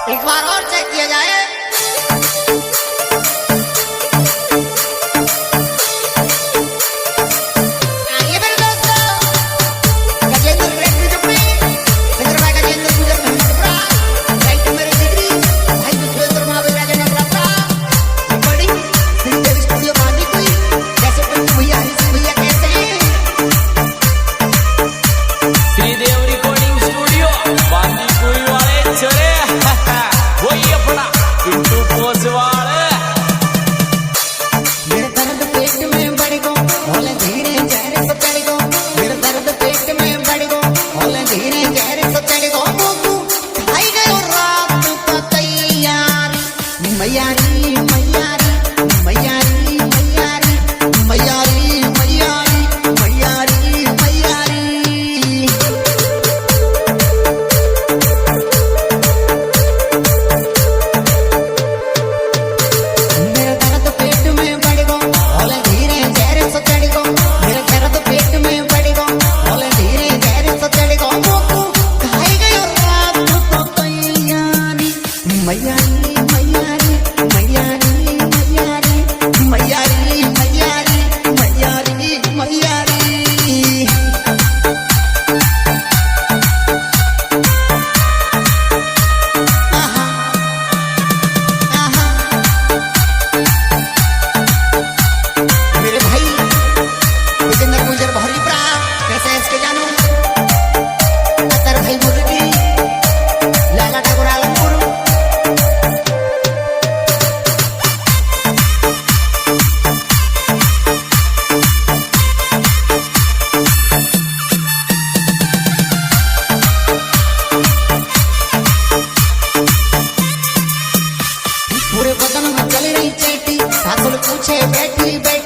एक बार और चेक किया जाए। आइए मेरे दोस्तों, गजेंद्र ग्रेट चुप्पी, सिंगर भाई गजेंद्र गुजर मेहमदपुरा, राइट मेरे डिग्री भाई विश्वेंद्र महावीर राजेंद्र ब्रापरा, रिकॉर्डिंग श्रीदेवी स्टूडियो बांदी कोई, जैसे पिंटू भैया हरीश भैया कहते हैं। श्रीदेव रिकॉर्डिंग स्टूडियो बांदी कोई वाले छोरे वही अपना पिंटू पोसवाल। मेरे दर्द पेट में बढ़ गो, होले धीरे जहर से चढ़ गो, मेरे दर्द पेट में बढ़ गो, होले धीरे जहर से चढ़ गो, तू खाई गयो रात का तैयारी, मैयारी मैयारी मैयारी मैयारी मैयारी मैयारी मैयारी मैयारी। मेरे दर्द पेट में बढ़ गो, होले धीरे जहर से चढ़ गो, मेरे दर्द पेट में बढ़ गो, होले धीरे जहर से चढ़ गो, तू खाई गयो रात को तैयारी, मैयारी मैयारी मैयारी मैयारी मैयारी मैयारी मैयारी मैयारी। आहा आहा मेरे भाई विजेंद्र गुजर बहरीपुरा, कैसे हैं इसके जानू अतर भाई मुर्गी लाला ठाकुर आलमपुर। पूरे बदन में चली रही चेटी, सासुल पूछे बैठी बैठी